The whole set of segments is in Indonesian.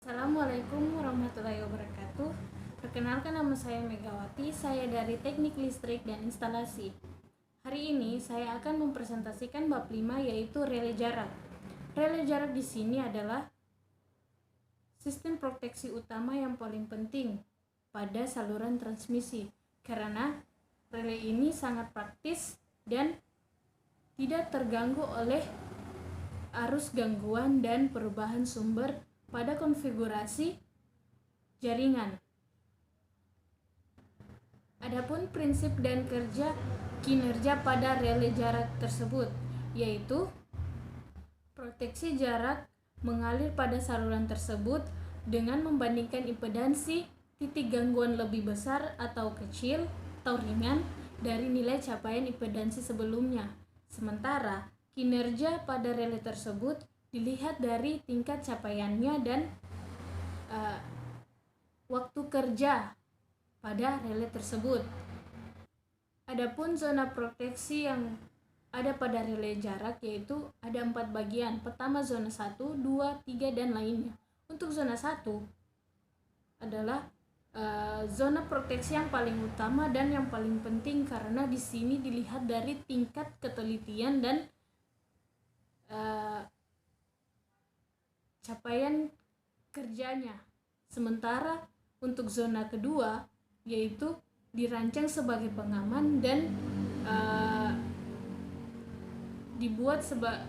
Assalamualaikum warahmatullahi wabarakatuh. Perkenalkan, nama saya Megawati, saya dari Teknik Listrik dan Instalasi. Hari ini saya akan mempresentasikan bab 5 yaitu relay jarak. Relay jarak di sini adalah sistem proteksi utama yang paling penting pada saluran transmisi karena relay ini sangat praktis dan tidak terganggu oleh arus gangguan dan perubahan sumber pada konfigurasi jaringan. Adapun prinsip dan kinerja pada relay jarak tersebut yaitu proteksi jarak mengalir pada saluran tersebut dengan membandingkan impedansi titik gangguan lebih besar atau kecil atau ringan dari nilai capaian impedansi sebelumnya. Sementara kinerja pada relay tersebut dilihat dari tingkat capaiannya dan waktu kerja pada relay tersebut. Adapun zona proteksi yang ada pada relay jarak yaitu ada 4 bagian. Pertama zona 1, 2, 3 dan lainnya. Untuk zona 1 adalah zona proteksi yang paling utama dan yang paling penting karena di sini dilihat dari tingkat ketelitian dan capaian kerjanya. Sementara untuk zona kedua yaitu dirancang sebagai pengaman dan dibuat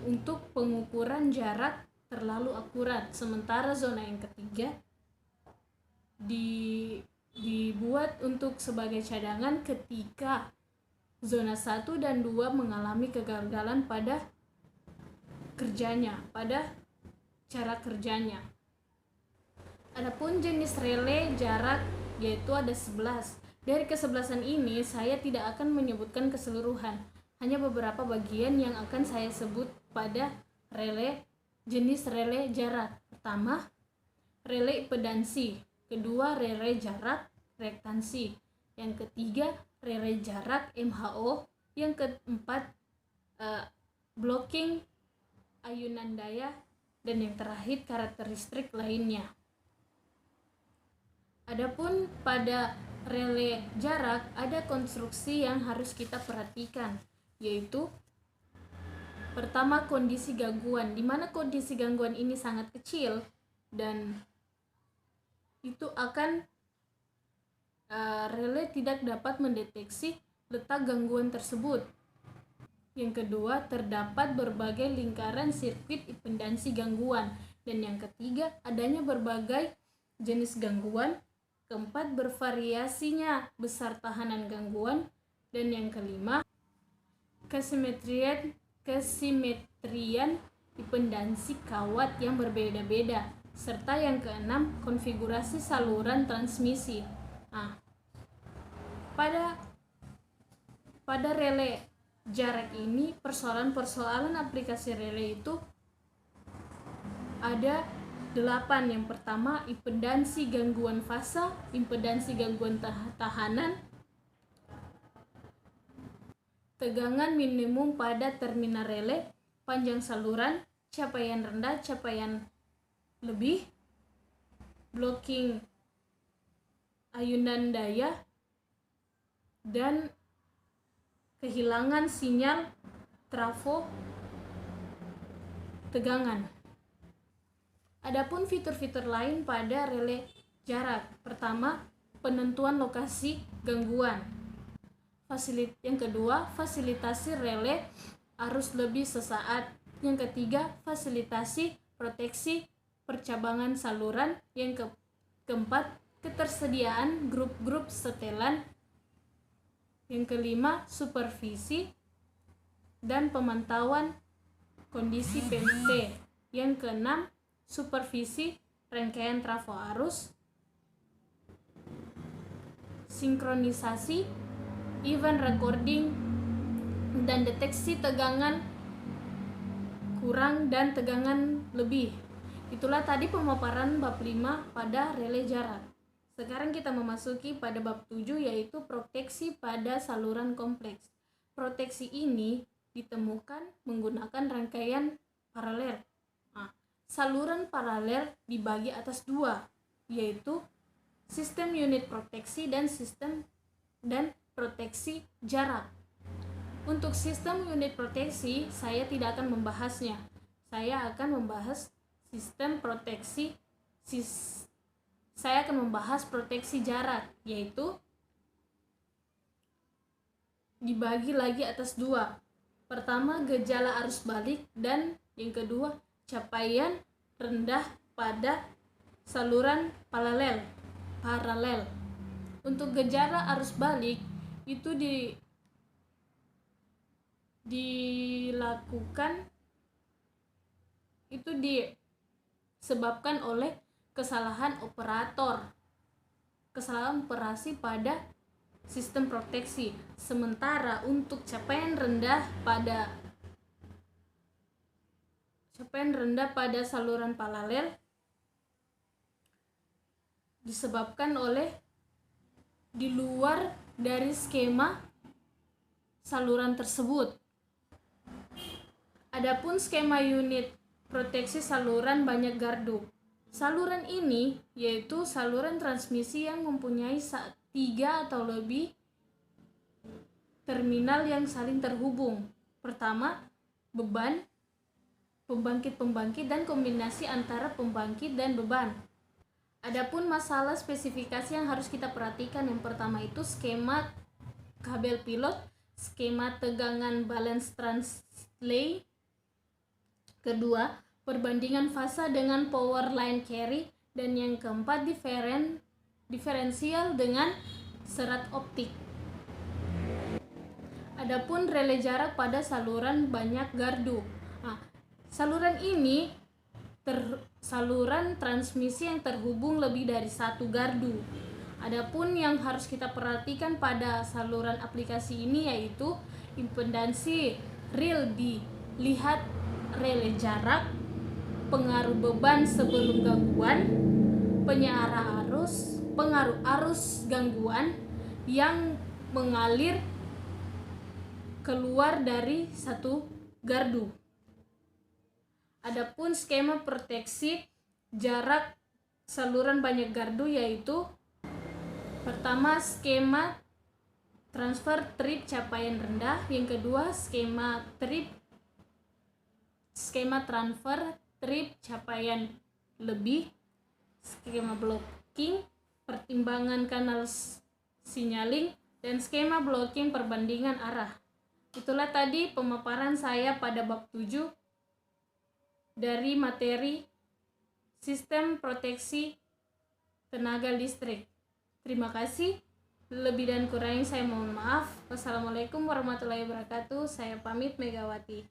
untuk pengukuran jarak terlalu akurat. Sementara zona yang ketiga dibuat untuk sebagai cadangan ketika zona 1 dan 2 mengalami kegagalan pada kerjanya, pada cara kerjanya. Adapun jenis relay jarak yaitu ada 11. Dari ke-11 ini saya tidak akan menyebutkan keseluruhan, hanya beberapa bagian yang akan saya sebut pada jenis relay jarak. Pertama, relay impedansi. Kedua, relay jarak rektansi. Yang ketiga, relay jarak MHO. Yang keempat, blocking ayunan daya. Dan yang terakhir, karakteristik lainnya. Adapun pada relay jarak ada konstruksi yang harus kita perhatikan, yaitu pertama kondisi gangguan, di mana kondisi gangguan ini sangat kecil dan itu akan relay tidak dapat mendeteksi letak gangguan tersebut. Yang kedua, terdapat berbagai lingkaran sirkuit impedansi gangguan. Dan yang ketiga, adanya berbagai jenis gangguan. Keempat, bervariasinya besar tahanan gangguan. Dan yang kelima, kesimetrian impedansi kawat yang berbeda-beda. Serta yang keenam, konfigurasi saluran transmisi. Pada relay jarak ini, persoalan aplikasi relay itu ada 8. Yang pertama, impedansi gangguan fasa, impedansi gangguan tahanan, tegangan minimum pada terminal relay, panjang saluran, capaian rendah, capaian lebih, blocking ayunan daya, dan kehilangan sinyal trafo tegangan. Adapun fitur-fitur lain pada relay jarak. Pertama, penentuan lokasi gangguan. Yang kedua, fasilitasi relay arus lebih sesaat. Yang ketiga, fasilitasi proteksi percabangan saluran. Yang keempat, ketersediaan grup-grup setelan. Yang kelima, supervisi dan pemantauan kondisi PMT. Yang keenam, supervisi rangkaian trafo arus, sinkronisasi, event recording, dan deteksi tegangan kurang dan tegangan lebih. Itulah tadi pemaparan bab 5 pada relay jarak. Sekarang kita memasuki pada bab 7 yaitu proteksi pada saluran kompleks. Proteksi ini ditemukan menggunakan rangkaian paralel. saluran paralel dibagi atas dua, yaitu sistem unit proteksi dan proteksi jarak. Untuk sistem unit proteksi, saya tidak akan membahasnya. Saya akan membahas saya akan membahas proteksi jarak, yaitu dibagi lagi atas dua. Pertama, gejala arus balik, dan yang kedua, capaian rendah pada saluran paralel. Untuk gejala arus balik itu disebabkan oleh kesalahan operasi pada sistem proteksi. Sementara untuk capaian rendah pada saluran paralel disebabkan oleh di luar dari skema saluran tersebut. Adapun skema unit proteksi saluran banyak gardu. Saluran ini yaitu saluran transmisi yang mempunyai 3 atau lebih terminal yang saling terhubung. Pertama, beban, pembangkit-pembangkit, dan kombinasi antara pembangkit dan beban. Adapun masalah spesifikasi yang harus kita perhatikan, yang pertama itu skema kabel pilot, skema tegangan balance translay. Kedua, perbandingan fasa dengan power line carry, dan yang keempat diferensial dengan serat optik. Adapun relay jarak pada saluran banyak gardu. Saluran ini saluran transmisi yang terhubung lebih dari satu gardu. Adapun yang harus kita perhatikan pada saluran aplikasi ini yaitu impedansi real dilihat, relay jarak, pengaruh beban sebelum gangguan, pengaruh arus gangguan yang mengalir keluar dari satu gardu. Adapun skema proteksi jarak saluran banyak gardu yaitu pertama, skema transfer trip capaian rendah, yang kedua skema transfer trip capaian lebih, skema blocking pertimbangan kanal signaling, dan skema blocking perbandingan arah. Itulah tadi pemaparan saya pada bab 7 dari materi sistem proteksi tenaga listrik. Terima kasih. Lebih dan kurangnya saya mohon maaf. Wassalamualaikum warahmatullahi wabarakatuh. Saya pamit, Megawati.